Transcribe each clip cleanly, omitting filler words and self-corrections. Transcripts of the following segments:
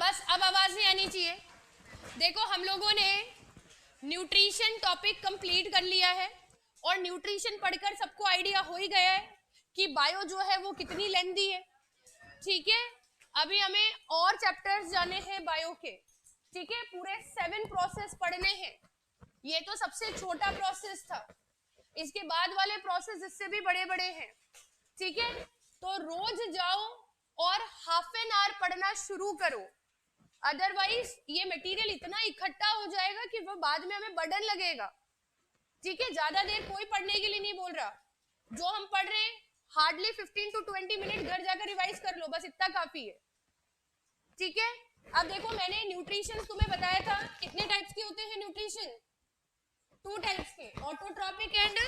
बस अब आवाज नहीं आनी चाहिए। देखो हम लोगों ने न्यूट्रिशन टॉपिक कंप्लीट कर लिया है और न्यूट्रिशन पढ़कर सबको आइडिया हो ही गया है कि बायो जो है वो कितनी लेंथी है। ठीक है, अभी हमें और चैप्टर्स जाने हैं बायो के। ठीक है, पूरे 7 प्रोसेस पढ़ने हैं। ये तो सबसे छोटा प्रोसेस था, इसके बाद वाले प्रोसेस इससे भी बड़े बड़े हैं। ठीक है, तो रोज जाओ और हाफ एन आवर पढ़ना शुरू करो, अदरवाइज ये मटेरियल इतना इकट्ठा हो जाएगा कि वो बाद में हमें बर्डन लगेगा। ठीक है, ज्यादा देर कोई पढ़ने के लिए नहीं बोल रहा, जो हम पढ़ रहे हैं हार्डली 15 to 20 मिनट घर जाकर रिवाइज कर लो, बस इतना काफी है। ठीक है, अब देखो मैंने न्यूट्रिशन तुम्हें बताया था, कितने टाइप्स के होते हैं न्यूट्रिशन? 2 टाइप्स के, ऑटोट्रॉपिक एंड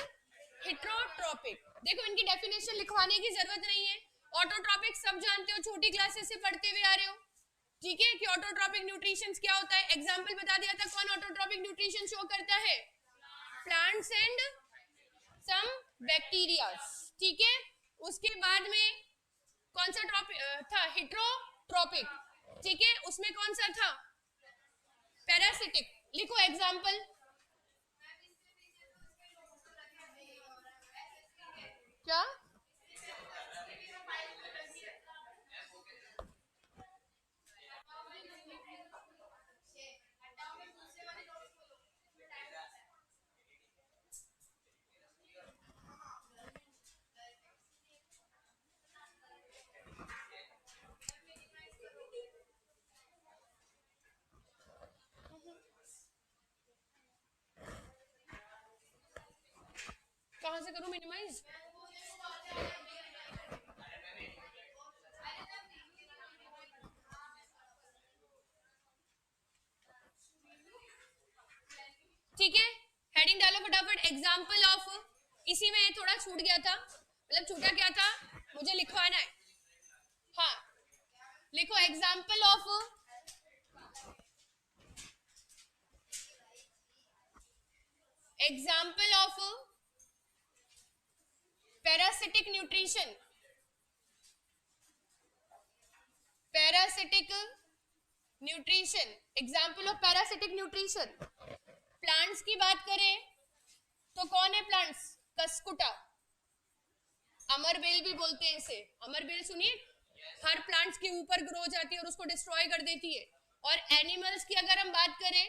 हेटेरोट्रॉपिक। देखो इनकी डेफिनेशन लिखवाने की जरूरत नहीं है, ऑटोट्रॉपिक सब जानते हो, छोटी क्लासेस से पढ़ते हुए आ रहे हो। ठीक है, कि ऑटोट्रॉपिक न्यूट्रिशन क्या होता है, एग्जाम्पल बता दिया था। कौन ऑटोट्रॉपिक न्यूट्रिशन शो करता है? Plants and some bacteria. ठीक है, उसके बाद में कौन सा ट्रॉपिक था? हेटेरोट्रॉपिक। ठीक है, उसमें कौन सा था? पैरासिटिक। लिखो एग्जाम्पल। क्या? कहां से करूं मिनिमाइज? ठीक है, हेडिंग डालो फटाफट, एग्जाम्पल ऑफ। इसी में थोड़ा छूट गया था, मतलब छूटा क्या था, मुझे लिखवाना है। हाँ, लिखो example of parasitic nutrition. Parasitic nutrition, example of parasitic nutrition. Plants की बात करें तो कौन है प्लांट्स? कस्कुटा, अमरबेल भी बोलते हैं इसे। अमरबेल सुनिए, हर प्लांट्स के ऊपर ग्रो जाती है और उसको डिस्ट्रॉय कर देती है। और एनिमल्स की अगर हम बात करें,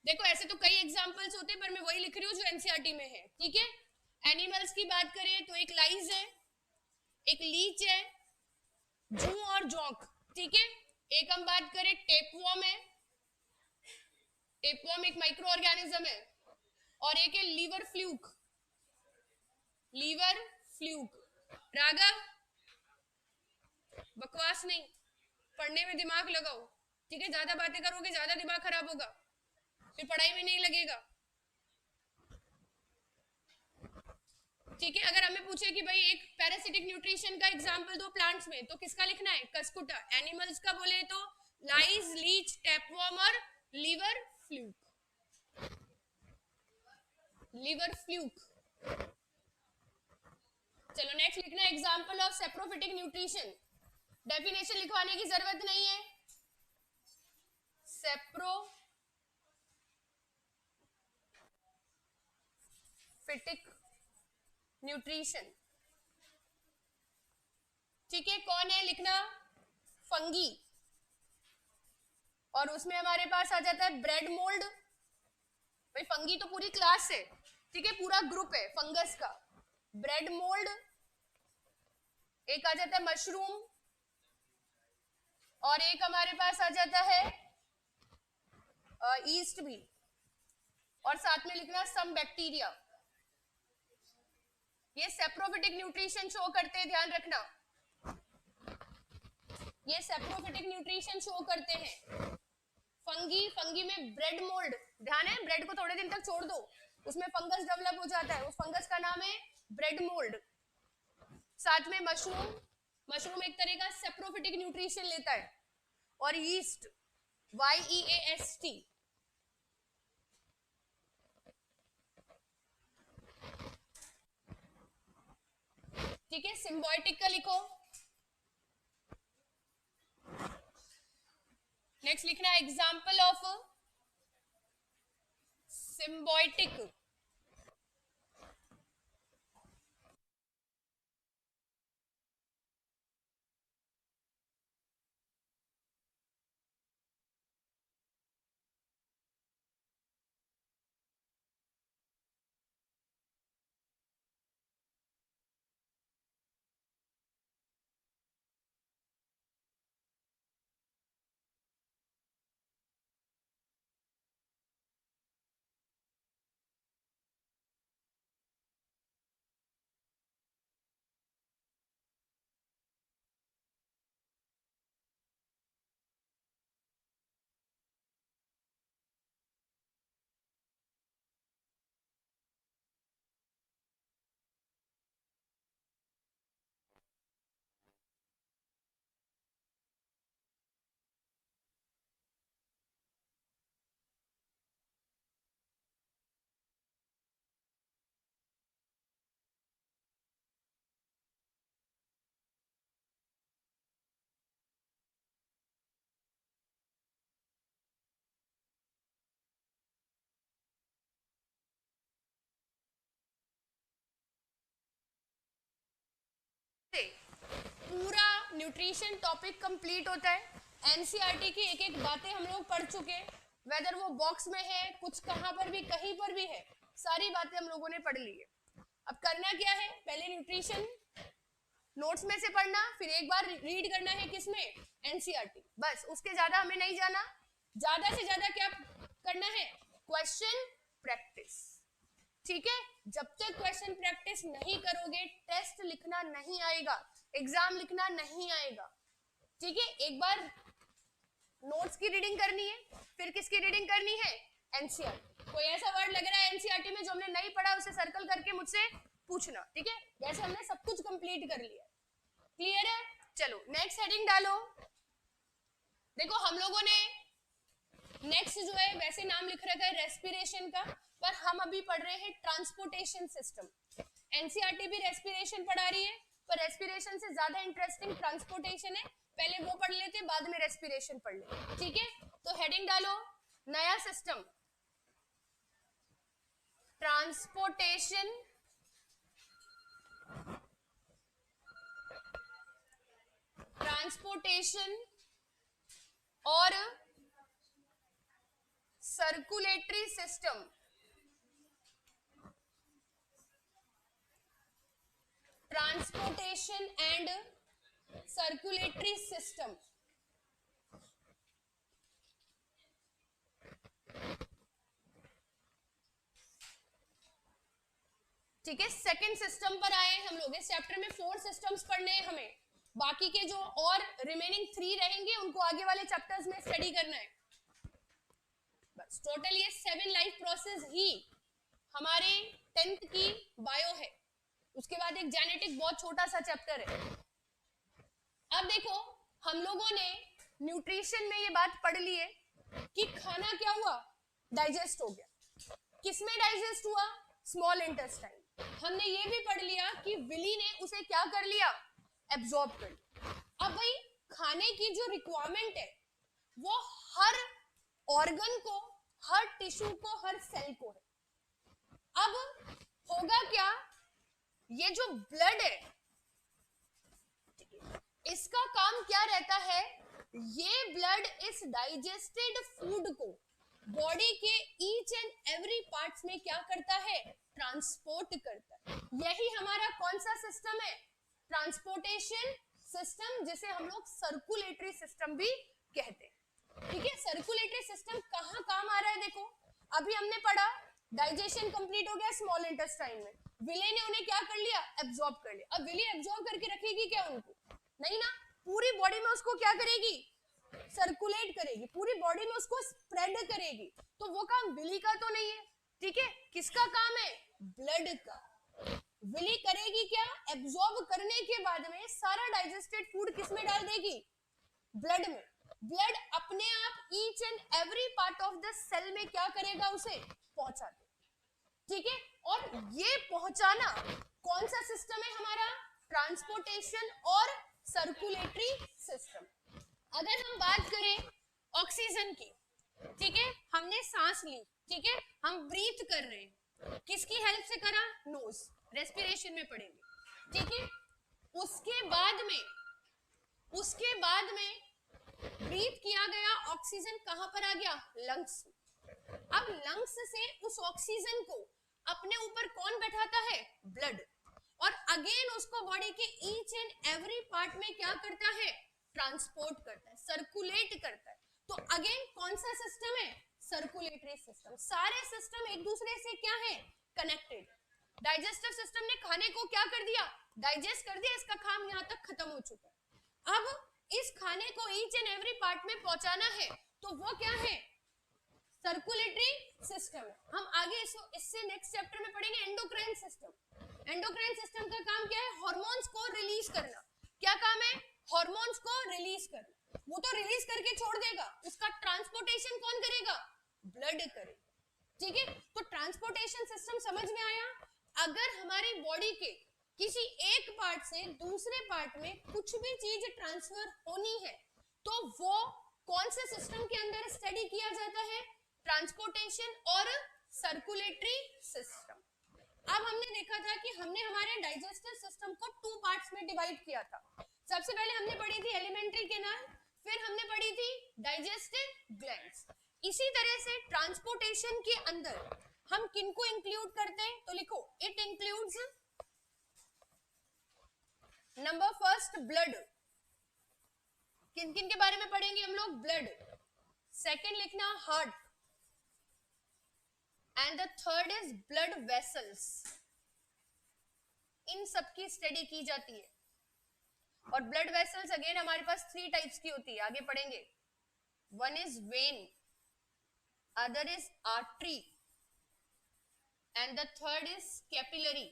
देखो ऐसे तो कई एग्जांपल्स होते हैं पर मैं वही लिख रही हूँ जो एनसीईआरटी में है। ठीक है, एनिमल्स की बात करें तो एक लाइज है, एक लीच है, जू और जोंक। ठीक है, एक हम बात करें टेपवर्म है, टेपवर्म एक माइक्रो ऑर्गेनिज्म है, और एक है liver fluke. Liver fluke. Raghav बकवास नहीं, पढ़ने में दिमाग लगाओ। ठीक है, ज्यादा बातें करोगे ज्यादा दिमाग खराब होगा, फिर पढ़ाई में नहीं लगेगा। ठीक है, अगर हमें पूछे कि भाई एक पैरासिटिक न्यूट्रिशन का एग्जांपल दो प्लांट्स में, तो किसका लिखना है? कस्कुटा। एनिमल्स का बोले तो लाइज, लीच, टैपवर्म और लीवर फ्लूक। Liver fluke. चलो नेक्स्ट लिखना है example of saprophytic nutrition. Definition लिखवाने की जरूरत नहीं है। Saprophytic nutrition. ठीक है, कौन है लिखना? फंगी। और उसमें हमारे पास आ जाता है ब्रेड मोल्ड। भाई फंगी तो पूरी क्लास है, ठीक है, पूरा ग्रुप है फंगस का। ब्रेड मोल्ड, एक आ जाता है मशरूम, और एक हमारे पास आ जाता है ईस्ट भी, और साथ में लिखना सम बैक्टीरिया। ये सेप्रोफिटिक न्यूट्रिशन शो करते हैं, ध्यान रखना, ये सेप्रोफिटिक न्यूट्रिशन शो करते हैं। फंगी, फंगी में ब्रेड मोल्ड, ध्यान है, ब्रेड को थोड़े दिन तक छोड़ दो, उसमें फंगस डेवलप हो जाता है, उस फंगस का नाम है ब्रेड मोल्ड। साथ में मशरूम, मशरूम एक तरह का सेप्रोफिटिक न्यूट्रिशन लेता है, और यीस्ट, YEAST। ठीक है, सिम्बायोटिक का लिखो, नेक्स्ट लिखना है एग्जाम्पल ऑफ सिम्बायोटिक पूरा न्यूट्रिशन टॉपिक कंप्लीट होता है। एनसीईआरटी की एक एक बातें हम लोग पढ़ चुके हैं, वेदर वो बॉक्स में है, कुछ कहां पर भी, कहीं पर भी है, सारी बातें हम लोगों ने पढ़ ली है। अब करना क्या है, पहले न्यूट्रिशन नोट्स में से पढ़ना, फिर एक बार रीड करना है किसमें, एनसीईआरटी, बस उसके ज्यादा हमें नहीं जाना। ज्यादा से ज्यादा क्या करना है, क्वेश्चन प्रैक्टिस, ठीक है। जब तक क्वेश्चन प्रैक्टिस नहीं करोगे टेस्ट लिखना नहीं आएगा, एग्जाम लिखना नहीं आएगा, ठीक है। एक बार नोट्स की रीडिंग करनी है, फिर किसकी रीडिंग करनी है, एनसीईआरटी। कोई ऐसा वर्ड लग रहा है एनसीईआरटी में जो हमने नहीं पढ़ा, उसे सर्कल करके मुझसे पूछना, ठीक है। वैसे हमने सब कुछ कंप्लीट कर लिया, क्लियर है। चलो नेक्स्ट हेडिंग डालो। देखो हम लोगों ने नेक्स्ट जो है वैसे नाम लिख रखा है रेस्पिरेशन का, पर हम अभी पढ़ रहे हैं ट्रांसपोर्टेशन सिस्टम। एनसीईआरटी भी रेस्पिरेशन पढ़ा रही है, पर रेस्पिरेशन से ज्यादा इंटरेस्टिंग ट्रांसपोर्टेशन है। पहले वो पढ़ लेते, बाद में रेस्पिरेशन पढ़ लेते, ठीक है। तो हेडिंग डालो, नया सिस्टम, ट्रांसपोर्टेशन और circulatory system. Transportation and circulatory system, ठीक है। सेकंड सिस्टम पर आए हम लोग। इस चैप्टर में 4 सिस्टम्स पढ़ने हैं हमें, बाकी के जो और रिमेनिंग 3 रहेंगे उनको आगे वाले चैप्टर्स में स्टडी करना है। बस टोटल ये 7 लाइफ प्रोसेस ही हमारे 10th की बायो है। उसके बाद एक जेनेटिक बहुत छोटा सा चैप्टर है। अब देखो हम लोगों ने न्यूट्रिशन में ये बात पढ़ ली है कि खाना क्या हुआ, डाइजेस्ट हो गया। किसमें डाइजेस्ट हुआ, स्मॉल इंटेस्टाइन। हमने ये भी पढ़ लिया कि विली ने उसे क्या कर लिया, एब्जॉर्ब कर लिया। अब भाई खाने की जो रिक्वायरमेंट है वो हर ऑर्गन को, हर टिश्यू को, हर सेल को है। अब होगा क्या, ये जो ब्लड है इसका काम क्या रहता है, ये ब्लड इस डाइजेस्टेड फूड को बॉडी के ईच एंड एवरी पार्ट्स में क्या करता है, ट्रांसपोर्ट करता है। यही हमारा कौन सा सिस्टम है, ट्रांसपोर्टेशन सिस्टम, जिसे हम लोग सर्कुलेटरी सिस्टम भी कहते हैं, ठीक है। सर्कुलेटरी सिस्टम कहाँ काम आ रहा है, देखो अभी हमने पढ़ा डाइजेशन कंप्लीट हो गया स्मॉल इंटेस्टाइन में, विले ने उन्हें क्या कर लिया, एब्जॉर्ब कर लिया। अब विले एब्जॉर्ब करके रखेगी क्या उनको, नहीं ना, पूरी बॉडी में उसको क्या करेगी, सर्कुलेट करेगी, पूरी बॉडी में उसको स्प्रेड करेगी। तो वो काम विली का तो नहीं है, ठीक है। किसका काम है, ब्लड का। विली करेगी क्या, एब्जॉर्ब करने के बाद में सारा डाइजेस्टेड फूड किस में डाल देगी, ब्लड में। ब्लड अपने आप each and every part of the cell में क्या करेगा, उसे पहुंचा दे, ठीक है। और ये पहुंचाना कौन सा सिस्टम है हमारा, ट्रांसपोर्टेशन और सर्कुलेटरी सिस्टम। अगर हम बात करें ऑक्सीजन की, ठीक है, हमने सांस ली, ठीक है, हम ब्रीथ कर रहे हैं, किसकी हेल्प से करा, नोज, रेस्पिरेशन में पढ़ेंगे, ठीक है। उसके बाद में ब्रीथ किया गया, ऑक्सीजन कहां पर आ गया, लंग्स। अब लंग्स से उस ऑक्सीजन को अपने ऊपर कौन बैठाता है, ब्लड, और अगेन उसको बॉडी के ईच एंड एवरी पार्ट में क्या करता है, ट्रांसपोर्ट करता है, सर्कुलेट करता है। तो अगेन कौन सा सिस्टम है, सर्कुलेटरी सिस्टम। सारे सिस्टम एक दूसरे से क्या है, कनेक्टेड। डाइजेस्टिव सिस्टम ने खाने को क्या कर दिया, डाइजेस्ट कर दिया, इसका काम यहाँ तक खत्म हो चुका है। अब इस खाने को ईच एंड एवरी पार्ट में पहुंचाना है, तो वो क्या है, सर्कुलेटरी सिस्टम है। हम आगे इससे नेक्स्ट चैप्टर में पढ़ेंगे एंडोक्राइन सिस्टम। एंडोक्राइन सिस्टम का काम क्या है, हार्मोन्स को रिलीज करना। क्या काम है, हार्मोन्स को रिलीज करना। वो तो रिलीज करके छोड़ देगा, उसका ट्रांसपोर्टेशन कौन करेगा, ब्लड करेगा, ठीक है। तो ट्रांसपोर्टेशन सिस्टम समझ में आया। अगर हमारी बॉडी के किसी एक पार्ट से दूसरे पार्ट में कुछ भी चीज ट्रांसफर होनी है, तो वो कौन से सिस्टम के अंदर स्टडी किया जाता है, ट्रांसपोर्टेशन और सर्कुलेटरी सिस्टम। अब हमने देखा था कि हमने हमारे डाइजेस्टिव सिस्टम को 2 पार्ट्स में डिवाइड किया था। सबसे पहले हमने पढ़ी थी एलिमेंट्री कैनाल, फिर हमने पढ़ी थी डाइजेस्टिव ग्लैंड्स। इसी तरह से ट्रांसपोर्टेशन के अंदर हम किनको इंक्लूड करते हैं, तो लिखो it includes number first blood. किन किन के बारे में पढ़ेंगे हम लोग, ब्लड। सेकंड लिखना heart, and the third is blood vessels. इन सब की स्टडी की जाती है। और ब्लड वेसल्स अगेन हमारे पास 3 टाइप्स की होती है, आगे पढ़ेंगे। One is when, other is artery, and the third is capillary.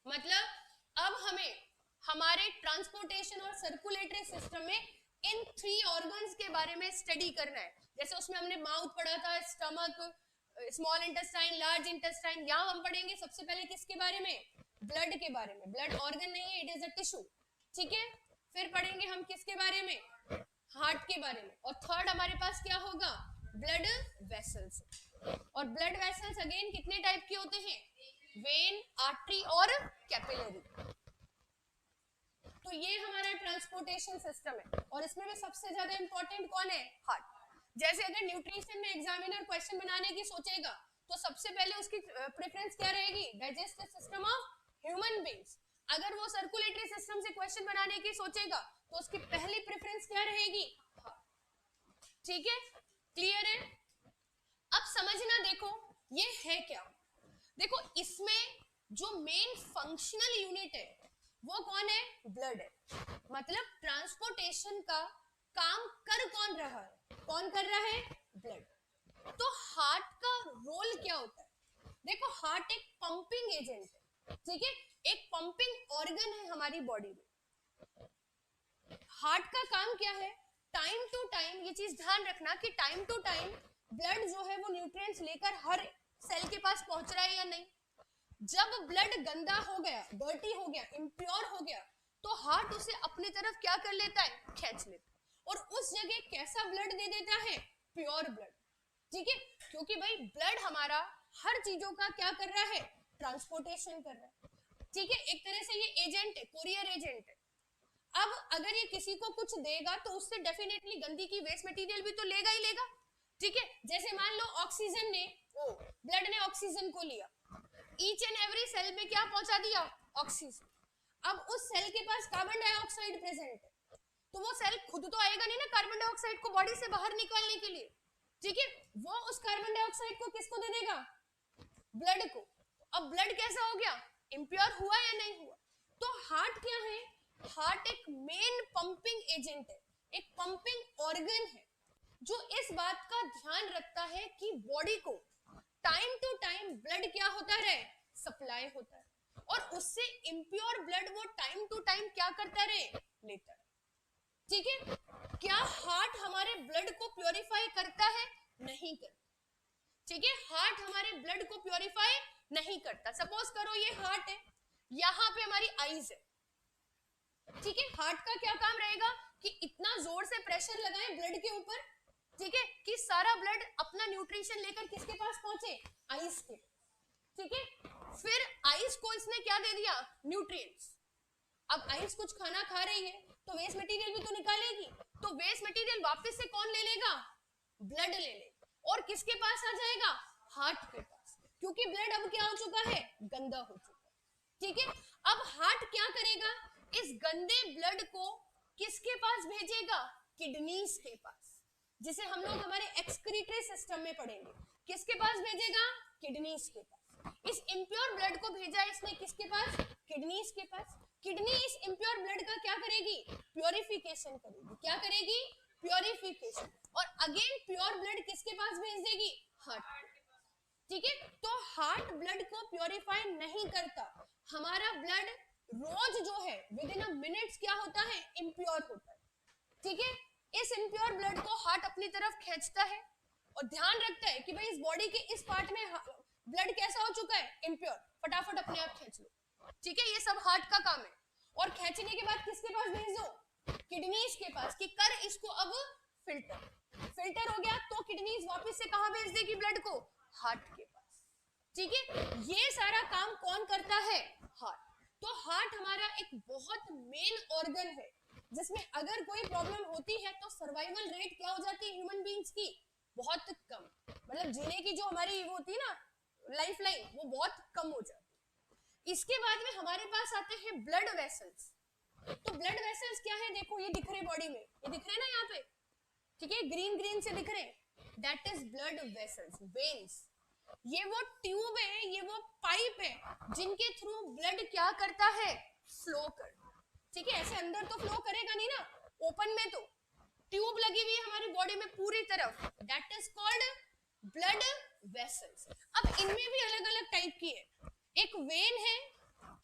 मतलब अब हमें हमारे ट्रांसपोर्टेशन और सर्कुलेटरी सिस्टम में इन 3 ऑर्गन्स के बारे में स्टडी करना है। जैसे उसमें हमने माउथ पढ़ा था, stomach, small intestine, large intestine. यहाँ हम पढ़ेंगे सबसे पहले किसके बारे में, ब्लड के बारे में। ब्लड ऑर्गन नहीं है, इट इज अ टिश्यू, ठीक है। फिर पढ़ेंगे हम किसके बारे में, हार्ट के बारे में। और थर्ड हमारे पास क्या होगा, ब्लड वेसल्स। और ब्लड वेसल्स अगेन कितने टाइप के होते हैं, वेन, आर्टरी और कैपिलरी। तो ये हमारा ट्रांसपोर्टेशन सिस्टम है। और इसमें भी सबसे ज्यादा इंपॉर्टेंट कौन है, हार्ट। जैसे अगर न्यूट्रिशन में एग्जामिनर क्वेश्चन बनाने की सोचेगा, तो सबसे पहले उसकी प्रेफरेंस क्या रहेगी, digestive system of human beings. अगर वो सर्कुलेटरी सिस्टम से क्वेश्चन बनाने की सोचेगा, तो उसकी पहली प्रेफरेंस क्या रहेगी, ठीक है, क्लियर है। अब समझना, देखो ये है क्या। देखो इसमें जो मेन फंक्शनल यूनिट है वो कौन है, ब्लड है। मतलब ट्रांसपोर्टेशन का काम कर कौन रहा है, कौन कर रहा है, ब्लड। तो हार्ट का रोल क्या होता है, देखो हार्ट एक पंपिंग एजेंट है, ठीक है, एक पंपिंग ऑर्गन है हमारी बॉडी में। हार्ट का काम क्या है, टाइम टू टाइम, ये चीज ध्यान रखना कि टाइम टू टाइम ब्लड जो है वो न्यूट्रिएंट्स लेकर हर सेल के पास पहुंच रहा है या नहीं। जब ब्लड गंदा हो गया, डर्टी हो गया, इम्प्योर हो गया, तो हार्ट उसे अपनी तरफ क्या कर लेता है, खींच लेता है, और उस जगह कैसा ब्लड दे देता है, प्योर ब्लड, ठीक है। क्योंकि भाई ब्लड हमारा हर चीजों का क्या कर रहा है, ट्रांसपोर्टेशन कर रहा है, ठीक है। एक तरह से ये एजेंट है, कोरियर एजेंट है। अब अगर ये किसी को कुछ देगा, तो उससे डेफिनेटली गंदी की वेस्ट मटेरियल भी तो लेगा ही लेगा, ठीक है। जैसे मान लो ऑक्सीजन ने, ब्लड ने ऑक्सीजन को लिया, ईच एंड एवरी सेल में क्या पहुंचा दिया, ऑक्सीजन। अब उस सेल के पास कार्बन डाइऑक्साइड प्रेजेंट है, तो वो सेल खुद तो आएगा नहीं ना कार्बन डाइऑक्साइड को बॉडी से बाहर निकालने के लिए, ठीक है। वो उस कार्बन डाइऑक्साइड को किसको दे देगा, ब्लड को। अब ब्लड कैसा हो गया, इम्प्योर हुआ या नहीं हुआ। तो हार्ट क्या है, हार्ट एक मेन पंपिंग एजेंट है, एक पंपिंग ऑर्गन है, जो इस बात का ध्यान रखता है कि बॉडी को टाइम टू टाइम ब्लड क्या होता रहे, सप्लाई होता है, और उससे इम्प्योर ब्लड वो टाइम टू टाइम क्या करता रहे, लेता है, ठीक है। क्या हार्ट हमारे ब्लड को प्योरीफाई करता है, नहीं करता, ठीक है। हार्ट हमारे ब्लड को प्योरीफाई नहीं करता। सपोज करो ये हार्ट है, यहाँ पे हमारी आईज है, ठीक है। हार्ट का क्या काम रहेगा कि इतना जोर से प्रेशर लगाए ब्लड के ऊपर, ठीक है, कि सारा ब्लड अपना न्यूट्रिशन लेकर किसके पास पहुंचे, आईज के, ठीक है। फिर आईज को इसने क्या दे दिया, न्यूट्रिएंट्स। अब आईज कुछ खाना खा रही है तो वेस्ट मटेरियल भी तो निकालेगी, तो वेस्ट मटेरियल वापस से कौन ले लेगा, ब्लड ले लेगा, और किसके पास आ जाएगा, हार्ट के पास, क्योंकि ब्लड अब क्या हो चुका है, गंदा हो चुका है, ठीक है। अब हार्ट क्या करेगा, इस गंदे ब्लड को किसके पास भेजेगा, किडनीज के पास, जिसे हम लोग हमारे एक्सक्रीटरी सिस्टम में पढ़ेंगे। किसके पास भेजेगा, किडनीज के पास। इस इम्प्योर ब्लड को भेजा इसने किसके पास, किडनीज के पास। किडनी इस इम्प्योर ब्लड का क्या करेगी, प्योरिफिकेशन करेगी। क्या करेगी, प्योरिफिकेशन, और अगेन प्योर ब्लड किसके पास भेज देगी, हार्ट, ठीक है। तो हार्ट ब्लड को प्योरीफाई नहीं करता, हमारा ब्लड रोज जो है विद इन अ मिनट्स क्या होता है, इम्प्योर होता है, ठीक है। इस इम्प्योर ब्लड को हार्ट अपनी तरफ खींचता है और ध्यान रखता है कि भाई इस बॉडी के इस पार्ट में ब्लड कैसा हो चुका है, इम्प्योर, फटाफट अपने आप खींच लो, ठीक है। ये सब हार्ट का काम है। और खींचने के बाद किसके पास भेज दो, किडनीज के पास, कि कर इसको अब फिल्टर। फिल्टर हो गया तो किडनीज वापस से कहां भेज देगी ब्लड को, हार्ट के पास, ठीक है। ये सारा काम कौन करता है, हार्ट। तो हार्ट हमारा एक बहुत मेन ऑर्गन है, जिसमें अगर कोई प्रॉब्लम होती है तो सर्वाइवल रेट क्या हो जाती है ह्यूमन बीइंग्स की, बहुत कम, मतलब जीने की जो हमारी वो होती है ना लाइफ लाइन, वो बहुत कम हो जाती है। इसके बाद में हमारे पास आते हैं ब्लड वेसल्स। तो ब्लड वेसल्स क्या है, देखो ये दिख रहे बॉडी में, ये दिख रहे ना यहाँ पे, ठीक है, ग्रीन ग्रीन से दिख रहे, that is blood vessels, veins. ये वो ट्यूब है, ये वो पाइप है जिनके थ्रू ब्लड क्या करता है, फ्लो कर, ठीक है। ऐसे अंदर तो फ्लो करेगा नहीं ना, ओपन में तो ट्यूब लगी हुई है हमारी बॉडी में पूरी तरफ, that is called blood vessels. अब इनमें भी अलग अलग टाइप की है, एक वेन है,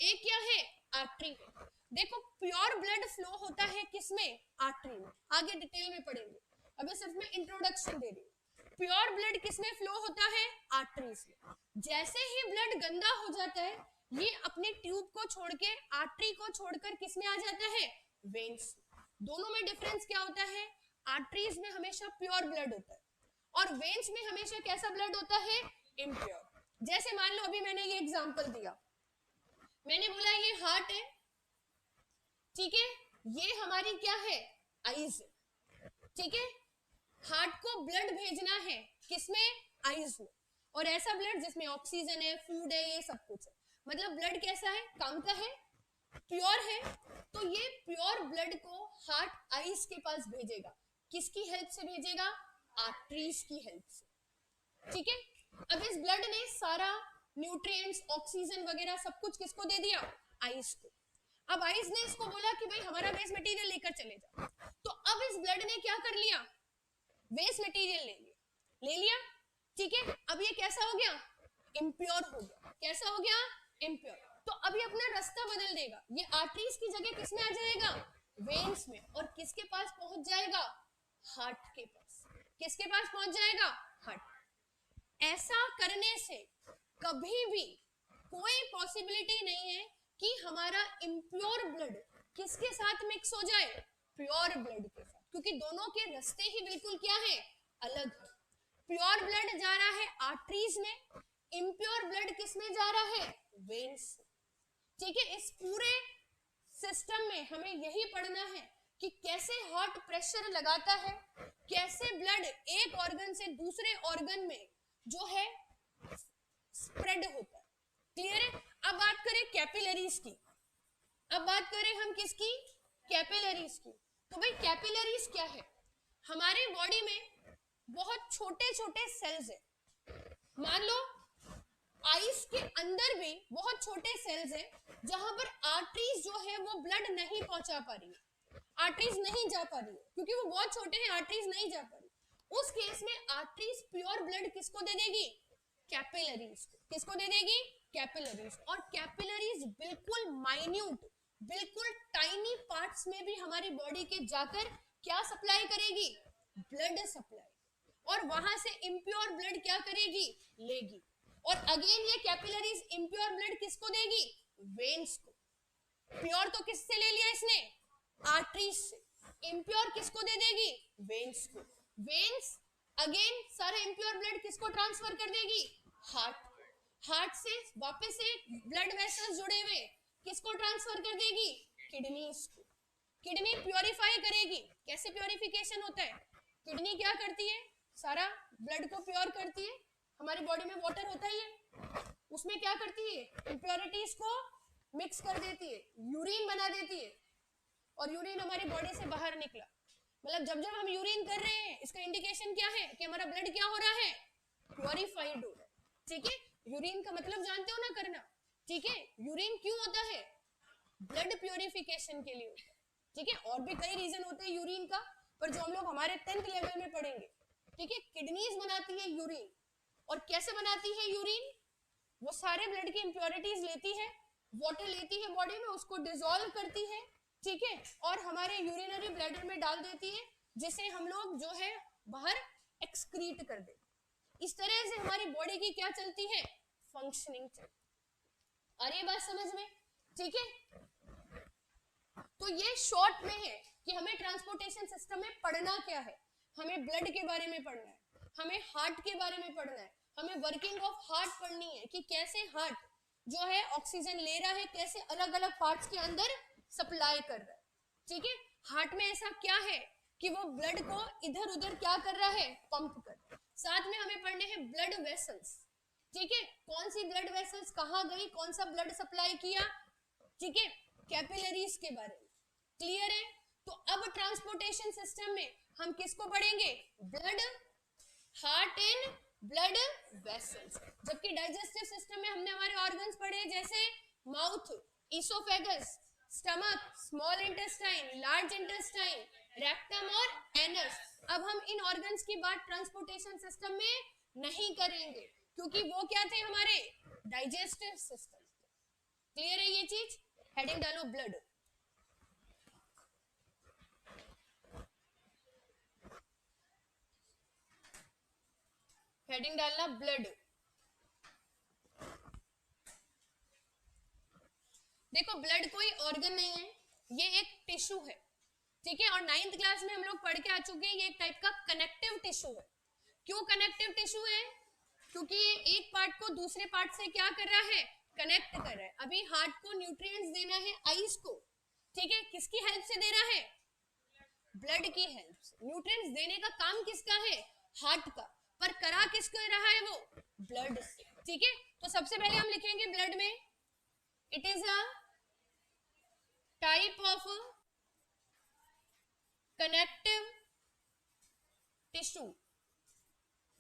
एक क्या है, आर्टरी है। देखो प्योर ब्लड फ्लो होता है किसमें, आर्टरी में, आगे डिटेल में पढ़ेंगे, अभी सिर्फ मैं इंट्रोडक्शन दे रही हूँ। प्योर ब्लड किसमें फ्लो होता है, आर्टरीज में। जैसे ही ब्लड गंदा हो जाता है, ये अपने ट्यूब को छोड़ के, आर्टरी को छोड़कर किसमें आ जाता है, वेन्स। दोनों में डिफरेंस क्या होता है, आर्टरीज में हमेशा प्योर ब्लड होता है और वेन्स में हमेशा कैसा ब्लड होता है, इम्प्योर। जैसे मान लो अभी मैंने ये एग्जांपल दिया, मैंने बोला ये हार्ट है, ठीक है, ये हमारी क्या है, आईज है, ठीक है। हार्ट को ब्लड भेजना है किसमें, आईज में, और ऐसा ब्लड जिसमें ऑक्सीजन है, फूड है, ये सब कुछ है। मतलब ब्लड कैसा है, काम का है, प्योर है। तो ये प्योर ब्लड को हार्ट आईज के पास भेजेगा, किसकी हेल्प से भेजेगा, आर्टरीज की हेल्प से, ठीक है। अब इस ब्लड ने सारा न्यूट्रिएंट्स, ऑक्सीजन वगैरह सब कुछ किसको दे दिया, आईज को। अब आईज ने इसको बोला कि भाई हमारा वेस्ट मटेरियल लेकर चले जाओ, तो अब इस ब्लड ने क्या कर लिया, वेस्ट मटेरियल ले लिया, ठीक है। अब ये कैसा हो गया, इम्प्योर हो गया। कैसा हो गया, इम्प्योर। तो अब ये अपना रास्ता बदल देगा, ये आर्टरीज की जगह किसमें आ जाएगा, वेन्स में, और किसके पास पहुंच जाएगा, हार्ट के पास। किसके पास पहुंच जाएगा, हार्ट। ऐसा करने से कभी भी कोई पॉसिबिलिटी नहीं है कि हमारा इम्प्योर ब्लड किसके साथ मिक्स हो जाए, प्योर ब्लड के साथ, क्योंकि दोनों के रास्ते ही बिल्कुल क्या है, अलग है। प्योर ब्लड जा रहा है आर्टरीज में, इम्प्योर ब्लड किसमें जा रहा है, वेन्स, ठीक है। इस पूरे सिस्टम में हमें यही पढ़ना है कि कैसे हार्ट प्रेशर लगाता है, कैसे ब्लड एक ऑर्गन से दूसरे ऑर्गन में जो है स्प्रेड होता है, क्लियर है। अब बात करें कैपिलरीज की, अब बात करें हम किसकी, कैपिलरीज की। तो भाई कैपिलरीज क्या है, हमारे बॉडी में बहुत छोटे छोटे सेल्स है, मान लो आइस के अंदर भी बहुत छोटे सेल्स हैं जहां पर आर्टरीज जो है वो ब्लड नहीं पहुंचा पा रही है, आर्टरीज नहीं जा पा रही है क्योंकि वो बहुत छोटे हैं, आर्टरीज नहीं जा पा रही। उस केस में आर्टरीज प्योर ब्लड किसको दे देगी, कैपिलरीज को। किसको दे देगी, कैपिलरीज। और कैपिलरीज बिल्कुल माइन्यूट, बिल्कुल टाइनी पार्ट्स में भी हमारी बॉडी के जाकर क्या सप्लाई करेगी, ब्लड सप्लाई, और वहां से इम्प्योर ब्लड क्या करेगी, लेगी। और अगेन ये कैपिलरीज इम्प्योर ब्लड किसको देगी, वेन्स को। प्योर तो किससे ले लिया इसने, आर्टरीज से। इम्प्योर किसको दे देगी, वेन्स को। वेन्स अगेन सारा इम्प्योर ब्लड किसको ट्रांसफर कर देगी, हार्ट। हार्ट से वापस से ब्लड वेसल्स जुड़े हुए किसको ट्रांसफर कर देगी, किडनीज को। किडनी प्योरीफाई करेगी। कैसे प्योरिफिकेशन होता है, किडनी क्या करती है, सारा ब्लड को प्योर करती है। हमारी बॉडी में वाटर होता ही है, उसमें क्या करती है, इम्प्योरिटीज को मिक्स कर देती है, यूरिन बना देती है। और यूरिन हमारी बॉडी से बाहर निकला, मतलब जब जब हम यूरिन कर रहे हैं इसका इंडिकेशन क्या है कि हमारा ब्लड क्या हो रहा है, प्योरीफाइड हो रहा है। ठीक है, यूरिन का मतलब जानते हो ना, करना। ठीक है, यूरिन क्यों होता है, ब्लड प्योरिफिकेशन के लिए होता है। ठीक है, और भी कई रीजन होते हैं यूरिन का, पर जो हम लोग हमारे 10th लेवल में पढ़ेंगे। ठीक है, किडनीज बनाती है यूरिन। और कैसे बनाती है यूरिन, वो सारे ब्लड की इंप्योरिटीज लेती है, वाटर लेती है बॉडी में, उसको डिसॉल्व करती है। ठीक है, और हमारे यूरिनरी ब्लैडर में डाल देती है, जिसे हम लोग जो है बाहर एक्सक्रीट कर दे। इस तरह से हमारी बॉडी की क्या चलती है, फंक्शनिंग चलती। आ रही है बात समझ में। ठीक है, तो ये शॉर्ट में है कि हमें ट्रांसपोर्टेशन सिस्टम में पढ़ना क्या है। हमें ब्लड के बारे में पढ़ना है, हमें हार्ट के बारे में पढ़ना है, हमें वर्किंग ऑफ हार्ट पढ़नी है कि कैसे हार्ट जो है ऑक्सीजन ले रहा है, कैसे अलग अलग पार्ट्स के अंदर सप्लाई कर रहा है। ठीक है, हार्ट में ऐसा क्या है कि वो ब्लड को इधर उधर क्या कर रहा है, पंप कर रहा है। साथ में हमें पढ़ने हैं ब्लड वेसल्स। ठीक है, कौन सी ब्लड वेसल्स कहाँ गई, कौन सा ब्लड सप्लाई किया। ठीक है, कैपिलरीज के बारे में क्लियर है। तो अब ट्रांसपोर्टेशन सिस्टम में हम किसको पढ़ेंगे, blood, heart and blood vessels. जबकि डाइजेस्टिव सिस्टम में हमने हमारे ऑर्गन्स पढ़े, जैसे mouth, oesophagus, stomach, small intestine, large intestine, rectum और एनस। अब हम इन ऑर्गन्स की बात ट्रांसपोर्टेशन सिस्टम में नहीं करेंगे, क्योंकि वो क्या थे, हमारे डाइजेस्टिव सिस्टम। क्लियर है ये चीज। हेडिंग डालो ब्लड। हेडिंग डालना ब्लड। देखो, ब्लड कोई ऑर्गन नहीं है, ये एक टिश्यू है। ठीक है, और 9th क्लास में हम लोग पढ़ के आ चुके हैं, ये एक टाइप का कनेक्टिव टिश्यू है। क्यों कनेक्टिव टिश्यू है, क्योंकि ये एक पार्ट को दूसरे पार्ट से क्या कर रहा है, कनेक्ट कर रहा है। अभी हार्ट को न्यूट्रिएंट्स देना है आईज को। ठीक है, किसकी हेल्प से दे रहा है, ब्लड की हेल्प से। न्यूट्रिएंट्स देने का काम किसका है, हार्ट का, पर करा किसको रहा है, वो ब्लड से। ठीक है, तो सबसे पहले हम लिखेंगे ब्लड में, it is a type of connective tissue.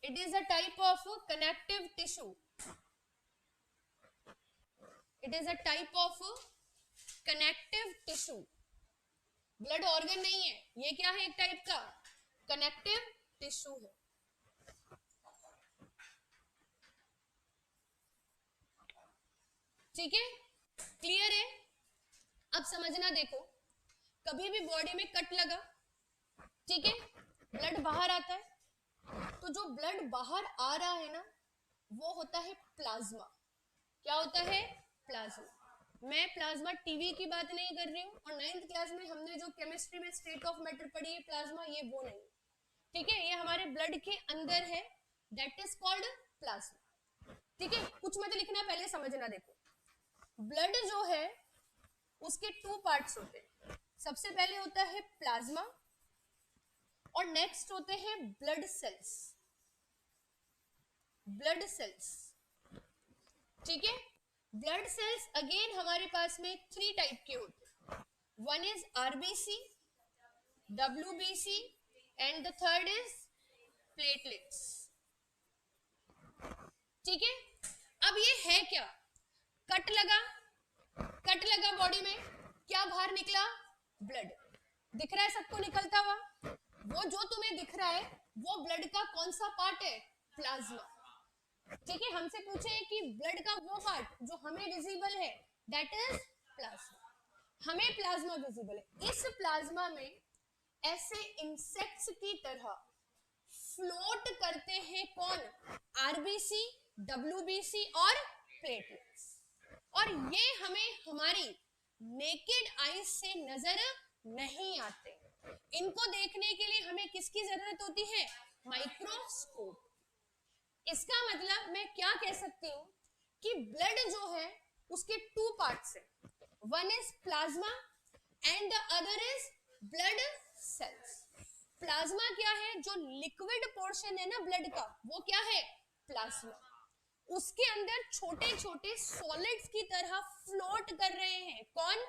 It is a type of connective tissue. It is a type of connective tissue. Blood organ नहीं है, ये क्या है, एक टाइप का कनेक्टिव टिश्यू है। ठीक है, क्लियर है। अब समझना, देखो कभी भी बॉडी में कट लगा, ठीक है, ब्लड बाहर आता है, तो जो ब्लड बाहर आ रहा है ना, वो होता है प्लाज्मा। क्या होता है, प्लाज्मा। मैं प्लाज्मा टीवी की बात नहीं कर रही हूँ, और 9th क्लास में हमने जो केमिस्ट्री में स्टेट ऑफ मैटर पढ़ी है प्लाज्मा, ये वो नहीं। ठीक है, ये हमारे ब्लड के अंदर है, दैट इज कॉल्ड प्लाज्मा। ठीक है, कुछ मत लिखना, पहले समझना। देखो, ब्लड जो है उसके 2 पार्ट्स होते हैं। सबसे पहले होता है प्लाज्मा, और नेक्स्ट होते हैं ब्लड सेल्स। ब्लड सेल्स, ठीक है, ब्लड सेल्स अगेन हमारे पास में 3 टाइप के होते हैं। One is RBC, WBC and the third is platelets. ठीक है, अब ये है क्या, कट लगा बॉडी में, क्या बाहर निकला, ब्लड। दिख रहा है सबको निकलता हुआ, वो जो तुम्हें दिख रहा है वो ब्लड का कौन सा पार्ट है, प्लाज्मा। ठीक है, हमसे पूछे कि ब्लड का वो पार्ट जो हमें विजिबल है, दैट इज प्लाज्मा। हमें प्लाज्मा विजिबल है। इस प्लाज्मा में ऐसे इंसेक्ट्स की तरह फ्लोट करते हैं कौन, आरबीसी, डब्ल्यूबीसी और प्लेटलेट्स। और ये हमें हमारी नेकेड आईज से नजर नहीं आते। इनको देखने के लिए हमें किसकी जरूरत होती है? माइक्रोस्कोप। इसका मतलब मैं क्या कह सकती हूँ कि ब्लड जो है उसके टू पार्ट्स है, one is plasma and the other is blood sales. Plasma क्या है? जो लिक्विड पोर्शन है ना ब्लड का, वो क्या है? प्लाज्मा। उसके अंदर छोटे छोटे सॉलिड्स की तरह फ्लोट कर रहे हैं कौन?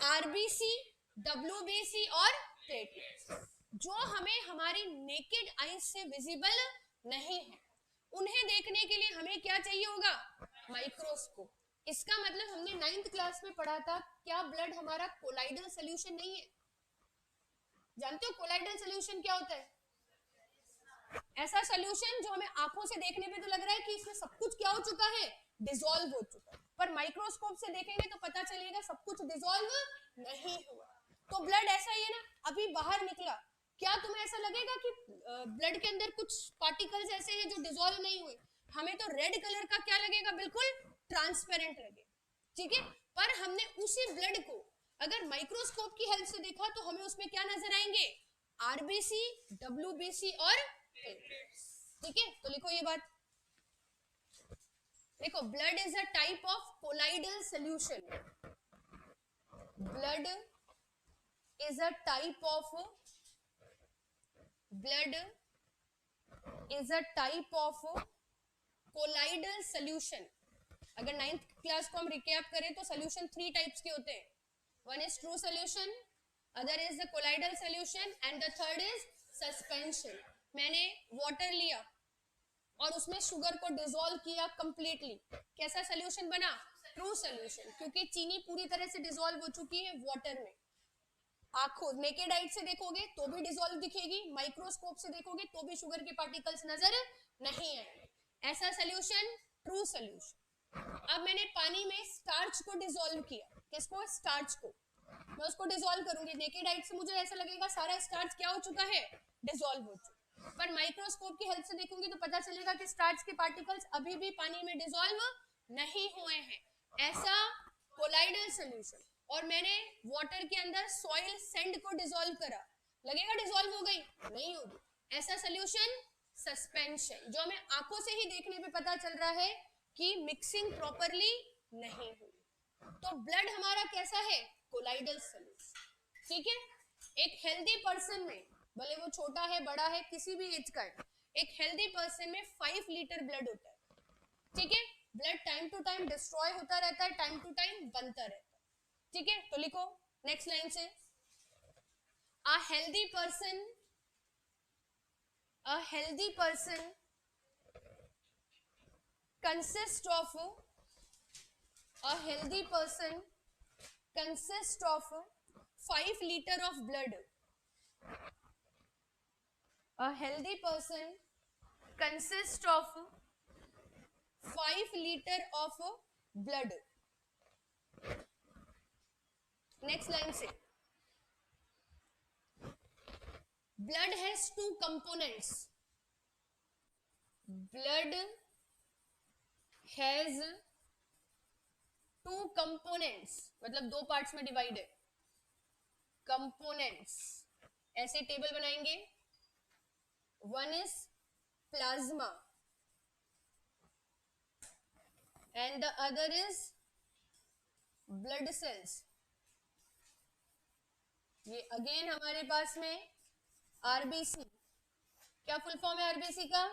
आरबीसी, डब्ल्यूबीसी और प्लेटलेट्स, जो हमें हमारी नेकेड आईज से विजिबल नहीं है। उन्हें देखने के लिए हमें क्या चाहिए होगा? माइक्रोस्कोप। इसका मतलब हमने 9th क्लास में पढ़ा था, क्या ब्लड हमारा कोलाइडल सॉल्यूशन नहीं है? जानते हो कोलाइडल सॉल्यूशन क्या होता है? ऐसा सॉल्यूशन जो हमें आंखों से देखने पे तो लग रहा है कि इसमें सब कुछ क्या हो चुका है? डिसॉल्व हो चुका है, पर माइक्रोस्कोप से देखेंगे तो पता चलेगा सब कुछ डिसॉल्व नहीं हुआ। तो ब्लड ऐसा ही है ना, अभी बाहर निकला, क्या तुम्हें ऐसा लगेगा कि ब्लड के अंदर कुछ पार्टिकल्स ऐसे हैं जो डिसॉल्व नहीं हुए? हमें तो रेड कलर का क्या लगेगा? बिल्कुल ट्रांसपेरेंट लगेगा, ठीक है। पर हमने उसी ब्लड को अगर माइक्रोस्कोप की हेल्प से देखा तो हमें उसमें क्या नजर आएंगे? आरबीसी, डब्ल्यूबीसी और ठीक है। तो लिखो ये बात, देखो blood is a type of colloidal solution. Blood is a type of colloidal solution. अगर 9th क्लास को हम रिकैप करें तो सॉल्यूशन 3 टाइप्स के होते हैं, one is true solution, other is the colloidal solution and the third is suspension. मैंने water लिया और उसमें शुगर को डिसॉल्व किया कंप्लीटली, कैसा सॉल्यूशन बना? ट्रू सॉल्यूशन, क्योंकि चीनी पूरी तरह से डिसॉल्व हो चुकी है वाटर में। आंखों नेकेड आई से देखोगे तो भी डिसॉल्व दिखेगी, माइक्रोस्कोप से देखोगे तो भी शुगर के पार्टिकल्स नजर नहीं आएंगे। ऐसा सॉल्यूशन ट्रू सॉल्यूशन। अब मैंने पानी में स्टार्च को डिसॉल्व किया, किसको? स्टार्च को। मैं उसको डिसॉल्व करूंगी, नेकेड आई से मुझे ऐसा लगेगा सारा स्टार्च क्या हो चुका है? डिसॉल्व हो चुका, पर माइक्रोस्कोप की हेल्प से देखूंगी तो पता चलेगा कि स्टार्च के पार्टिकल्स अभी भी पानी में डिसॉल्व नहीं हुए हैं। ऐसा कोलाइडल सॉल्यूशन। और मैंने वाटर के अंदर सॉइल सैंड को डिसॉल्व करा, लगेगा डिसॉल्व हो गई? नहीं होगी। ऐसा सॉल्यूशन सस्पेंशन, जो हमें आंखों से ही देखने पे पता चल रहा है कि मिक्सिंग प्रॉपरली नहीं हुई। तो ब्लड हमारा कैसा है? कोलाइडल सॉल्यूशन, ठीक है। एक हेल्दी पर्सन में, भले वो छोटा है बड़ा है किसी भी एज का है, एक हेल्दी पर्सन में 5 लीटर ब्लड होता है, ठीक है। Blood time to time destroy होता रहता है, टाइम टू टाइम बनता रहता है, ठीक है। तो लिखो नेक्स्ट लाइन से, a healthy person consist of a healthy person consists of 5 liter of blood. A healthy person consists of 5 liter of blood. Next line say, blood has 2 components. Blood has 2 components, मतलब 2 parts में divide है। Components ऐसे table बनाएंगे, one is plasma and the other is blood cells. ये again हमारे पास में RBC, क्या फुल फॉर्म है आरबीसी का?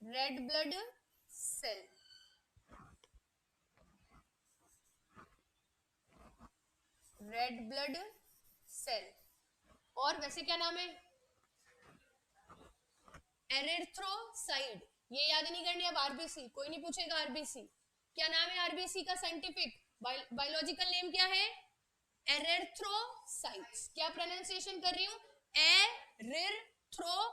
Red blood cell. Red blood cell. और वैसे क्या नाम है? एरिथ्रोसाइड। ये याद नहीं करनी अब, आरबीसी कोई नहीं पूछेगा। आरबीसी क्या नाम है? आरबीसी का साइंटिफिक बायोलॉजिकल नेम क्या है? एरिथ्रोसाइट्स। क्या प्रोनाउंसिएशन कर रही हूं? एरिथ्रोसाइट्स।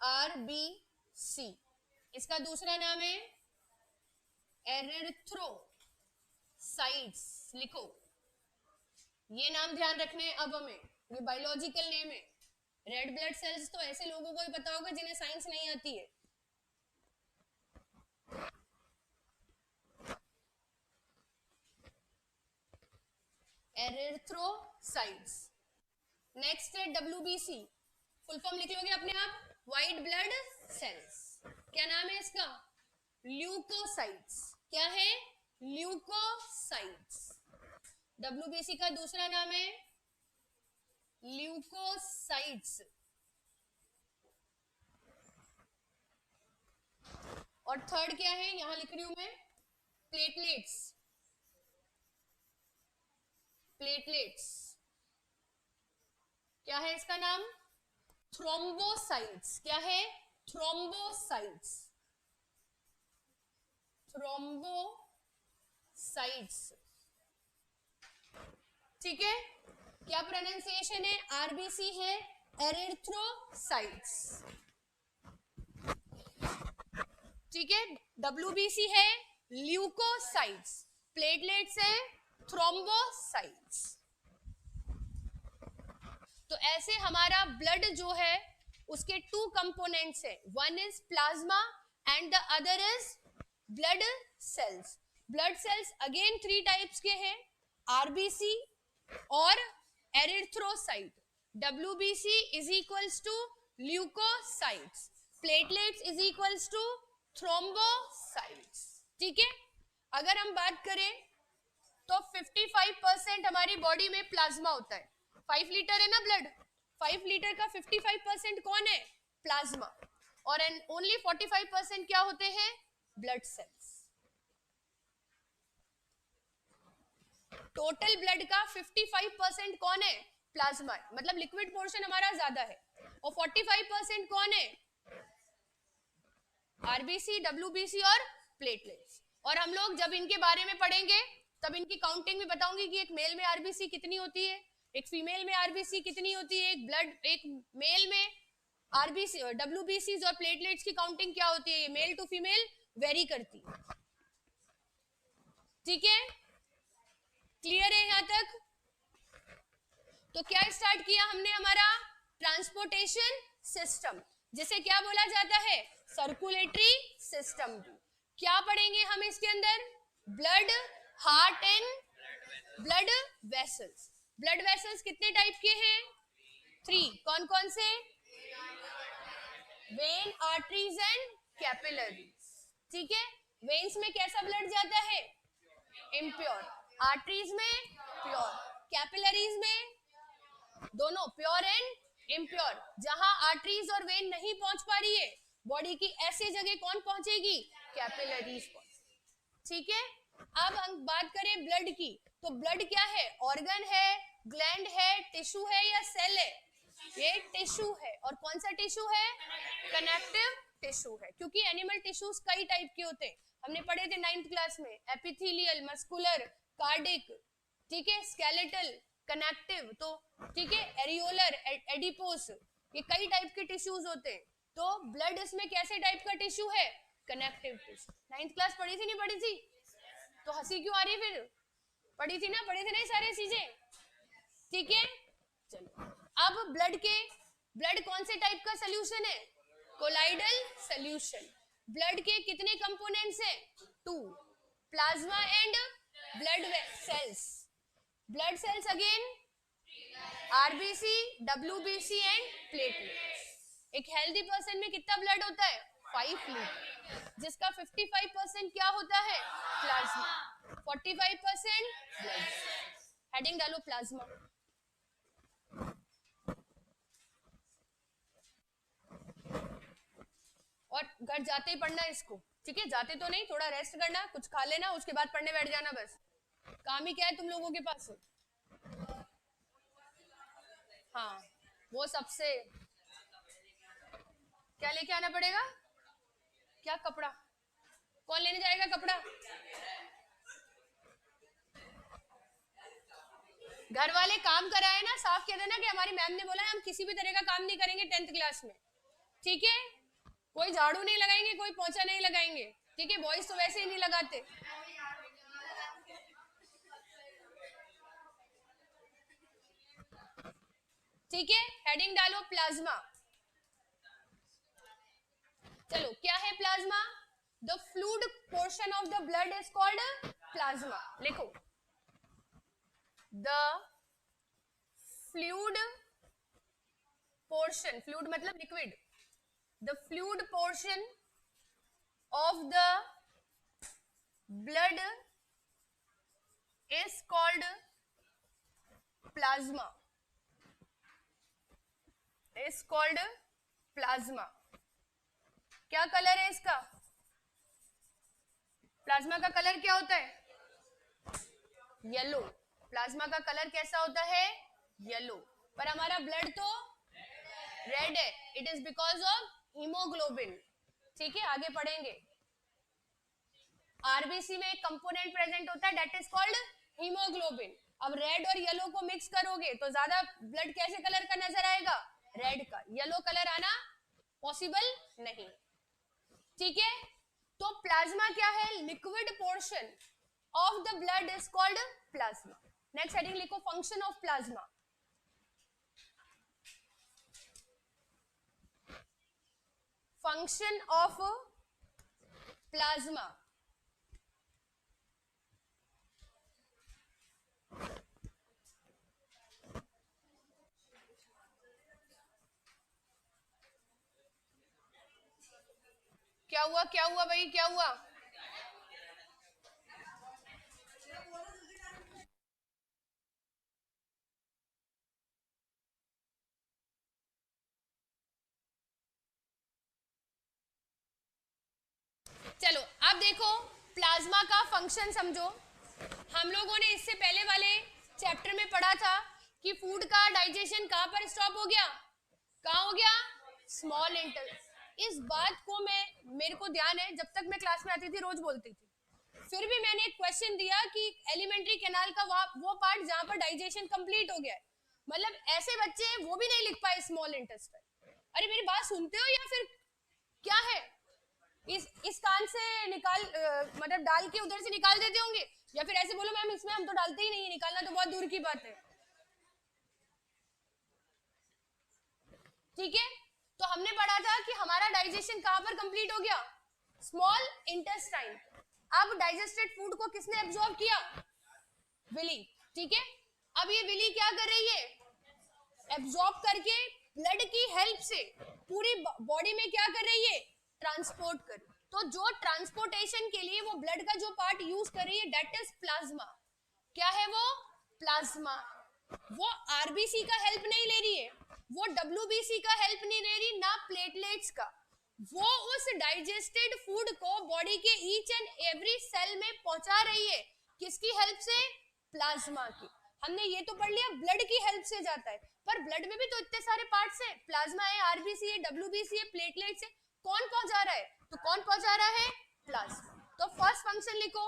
आरबीसी। इसका दूसरा नाम है एरिथ्रोसाइट्स, लिखो। ये नाम ध्यान रखने हैं अब हमें, ये बायोलॉजिकल नेम है। रेड ब्लड सेल्स तो ऐसे लोगों को ही पता होगा जिन्हें साइंस नहीं आती है। एरिथ्रोसाइट्स। नेक्स्ट है WBC, फुल फॉर्म लिख लोगे अपने आप, व्हाइट ब्लड सेल्स। क्या नाम है इसका? ल्यूकोसाइट्स। क्या है? ल्यूकोसाइट्स। WBC का दूसरा नाम है ल्यूकोसाइट्स। और थर्ड क्या है, यहां लिख रही हूं मैं, प्लेटलेट्स। प्लेटलेट्स। क्या है इसका नाम? थ्रोम्बोसाइट्स। क्या है? थ्रोम्बोसाइट्स। थ्रोम्बोसाइट्स। ठीक है, क्या प्रोनाउंसिएशन है? आरबीसी है एरिथ्रोसाइट्स। ठीक है, WBC है ल्यूकोसाइट्स, प्लेटलेट्स है थ्रोम्बोसाइट्स। तो ऐसे हमारा ब्लड जो है उसके टू कंपोनेंट्स है, one is plasma and the other is blood cells. Blood cells again 3 types के हैं, आरबीसी और erythrocyte. WBC is equals to leucocytes, platelets is equals to thrombocytes. ठीक है, अगर हम बात करें तो 55% हमारी बॉडी में प्लाज्मा होता है। 5 लीटर है ना ब्लड, 5 लीटर का 55% कौन है? प्लाज्मा। और ओनली 45% क्या होते हैं? Blood cells. टोटल ब्लड का 55% कौन है? प्लाज्मा है, मतलब लिक्विड पोर्शन हमारा ज्यादा है। और 45% कौन है? आरबीसी, WBC और प्लेटलेट्स। और हम लोग जब इनके बारे में पढ़ेंगे तब इनकी काउंटिंग भी बताऊंगी कि एक मेल में आरबीसी कितनी होती है, एक फीमेल में आरबीसी कितनी होती है, एक मेल में आरबीसी और WBC और प्लेटलेट्स की काउंटिंग क्या होती है, ये मेल टू फीमेल वेरी करती है। ठीक है, क्लियर है यहां तक? तो क्या स्टार्ट किया हमने? हमारा ट्रांसपोर्टेशन सिस्टम, जिसे क्या बोला जाता है? Circulatory system. क्या पढ़ेंगे हम इसके अंदर? Blood, heart and blood vessels. Blood vessels कितने टाइप के हैं? 3। कौन कौन से? When, arteries and capillaries. ठीक है, वेन्स में कैसा ब्लड जाता है? इम्प्योर। आर्टरीज में प्योर, कैपिलरीज में दोनों प्योर एंड इम्प्योर। जहां आर्टरीज और वेन नहीं पहुंच पा रही है बॉडी की, ऐसी जगह कौन पहुंचेगी? कैपिलरीज। ठीक है, अब हम बात करें ब्लड की, तो ब्लड क्या है? ऑर्गन है, ग्लैंड है, टिश्यू है या सेल है? ये टिश्यू है। और कौन सा टिश्यू है? कनेक्टिव टिश्यू है, क्योंकि एनिमल टिश्यूज कई टाइप के होते हैं, हमने पढ़े थे 9th क्लास में। एपिथेलियल, मस्कुलर, कार्डिक, ठीक है, स्केलेटल, कनेक्टिव, तो ठीक है, एरियोलर, एडिपोस, ये कई टाइप के टिश्यूज होते हैं। तो ब्लड इसमें कैसे टाइप का टिश्यू है? Connective tissue. 9th क्लास पढ़ी थी, नहीं पढ़ी थी? तो हंसी क्यों आ रही है फिर? पढ़ी थी ना, पढ़ी थी ना सारी चीजें? ठीक है, चलो अब ब्लड कौन से टाइप का सोल्यूशन है? Colloidal solution. ब्लड के कितने कंपोनेंट्स हैं? 2, plasma and blood cells. Blood cells again RBC, WBC and platelets. एक हेल्दी पर्सन में कितना ब्लड होता है? 5 लीटर, जिसका 55% क्या होता है? Plasma, 45% blood. हेडिंग डालो प्लाज्मा। और घर जाते ही पढ़ना इसको, ठीक है? जाते तो नहीं, थोड़ा रेस्ट करना, कुछ खा लेना, उसके बाद पढ़ने बैठ जाना। बस काम ही क्या है तुम लोगों के पास? हाँ, वो सबसे क्या लेके आना पड़ेगा? क्या? कपड़ा? कौन लेने जाएगा कपड़ा? घर वाले काम कराए ना, साफ कह देना कि हमारी मैम ने बोला है हम किसी भी तरह का काम नहीं करेंगे 10th क्लास में। ठीक है, कोई झाड़ू नहीं लगाएंगे, कोई पोछा नहीं लगाएंगे। ठीक है, बॉयज तो वैसे ही नहीं लगाते। ठीक है, हेडिंग डालो प्लाज्मा। चलो, क्या है plasma? The fluid portion of the blood is called plasma. लिखो, द फ्लूइड पोर्शन, फ्लूइड मतलब liquid, the fluid portion of the blood is called plasma, is called plasma. क्या कलर है इसका? प्लाज्मा का कलर क्या होता है? येलो। प्लाज्मा का कलर कैसा होता है? येलो। पर हमारा ब्लड तो रेड है, it is because of haemoglobin. ठीक है, आगे पढ़ेंगे। आरबीसी में एक कंपोनेंट प्रेजेंट होता है, दैट इज कॉल्ड हीमोग्लोबिन। अब रेड और येलो को मिक्स करोगे तो ज्यादा ब्लड कैसे कलर का नजर आएगा? रेड का। येलो कलर आना पॉसिबल नहीं। ठीक है, तो प्लाज्मा क्या है? Liquid portion of the blood is called plasma. Next heading लिखो, function of plasma. Function of plasma. क्या हुआ, क्या हुआ भाई, क्या हुआ? चलो अब देखो, प्लाज्मा का फंक्शन समझो। हम लोगों ने इससे पहले वाले चैप्टर में पढ़ा था कि फूड का डाइजेशन कहां पर स्टॉप हो गया? कहां हो गया? Small intestine. इस बात को मेरे को ध्यान है, जब तक मैं क्लास में आती थी रोज बोलती थी। फिर भी मैंने एक क्वेश्चन दिया कि एलिमेंट्री कैनाल का वो पार्ट जहां पर डाइजेशन कंप्लीट हो गया है, मतलब ऐसे बच्चे हैं वो भी नहीं लिख पाए स्मॉल इंटेस्टाइन। अरे मेरी बात सुनते हो या फिर क्या है? इस कान से निकाल मतलब डाल के उधर से निकाल देते होंगे, या फिर ऐसे बोलो मैम इसमें हम तो डालते ही नहीं है, निकालना तो बहुत दूर की बात है। ठीक है, तो हमने पढ़ा था कि हमारा डाइजेशन कहां पर कंप्लीट हो गया? Small intestine. अब डाइजेस्टेड फूड को किसने एब्जॉर्ब किया? विली। ठीक है, अब ये विली क्या कर रही है? एब्जॉर्ब करके ब्लड की हेल्प से पूरी बॉडी में क्या कर रही है? ट्रांसपोर्ट कर। तो जो ट्रांसपोर्टेशन के लिए वो ब्लड का जो पार्ट यूज कर रही है, दैट इज प्लाज्मा। क्या है वो? प्लाज्मा। वो आरबीसी का हेल्प नहीं ले रही है, वो डब्ल्यूबीसी का हेल्प नहीं ले रही, ना प्लेटलेट्स का। वो उस डाइजेस्टेड फूड को बॉडी के ईच एंड एवरी सेल में पहुंचा रही है। किसकी हेल्प से? प्लाज्मा की। हमने ये तो पढ़ लिया ब्लड की हेल्प से जाता है, पर ब्लड में भी तो इतने सारे पार्ट्स हैं। प्लाज्मा है, आरबीसी है, डब्ल्यूबीसी है, प्लेटलेट्स है। कौन पहुंचा रहा है? तो कौन पहुंचा रहा है? प्लाज्मा। तो फर्स्ट फंक्शन लिखो,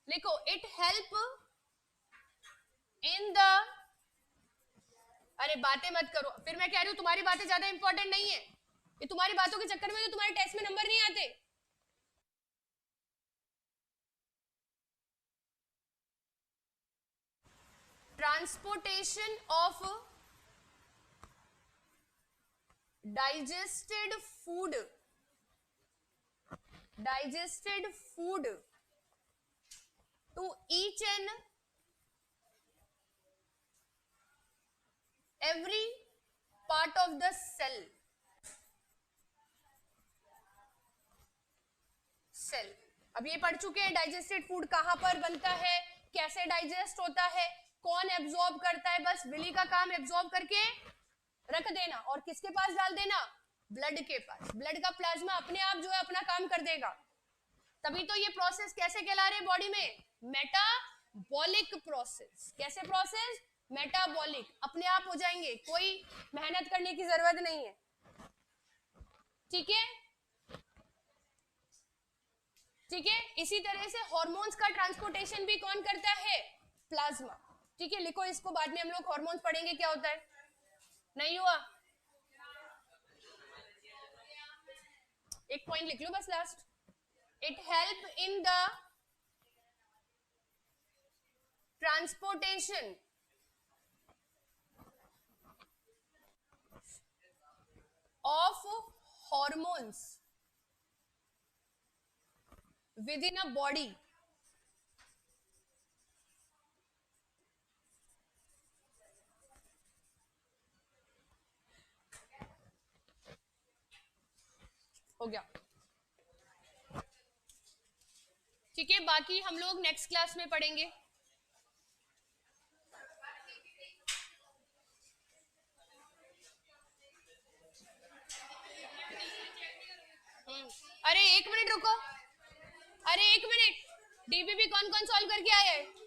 लिखो इट हेल्प इन द, अरे बातें मत करो, फिर मैं कह रही हूं तुम्हारी बातें ज्यादा इंपॉर्टेंट नहीं है। ये तुम्हारी बातों के चक्कर में तो तुम्हारे टेस्ट में नंबर नहीं आते। Transportation of digested food, digested food to each and every part of the cell. Cell, अब ये पढ़ चुके हैं डाइजेस्टेड फूड कहां पर बनता है, कैसे डाइजेस्ट होता है, कौन एब्जॉर्ब करता है। बस विली का काम एब्जॉर्ब करके रख देना और किसके पास डाल देना? ब्लड के पास। ब्लड का प्लाज्मा अपने आप जो है अपना काम कर देगा। तभी तो ये प्रोसेस कैसे कहला रहे बॉडी में? Metabolic process. कैसे प्रोसेस? मेटाबॉलिक। अपने आप हो जाएंगे, कोई मेहनत करने की जरूरत नहीं है। ठीक है, ठीक है। इसी तरह से हार्मोन्स का ट्रांसपोर्टेशन भी कौन करता है? प्लाज्मा। ठीक है, लिखो इसको, बाद में हम लोग हार्मोन्स पढ़ेंगे क्या होता है। नहीं हुआ? एक पॉइंट लिख लो बस last. It help in the transportation of hormones within a body हो गया। ठीक है, बाकी हम लोग नेक्स्ट क्लास में पढ़ेंगे। अरे एक मिनट रुको, अरे एक मिनट, डीबीबी कौन कौन सॉल्व करके आया है?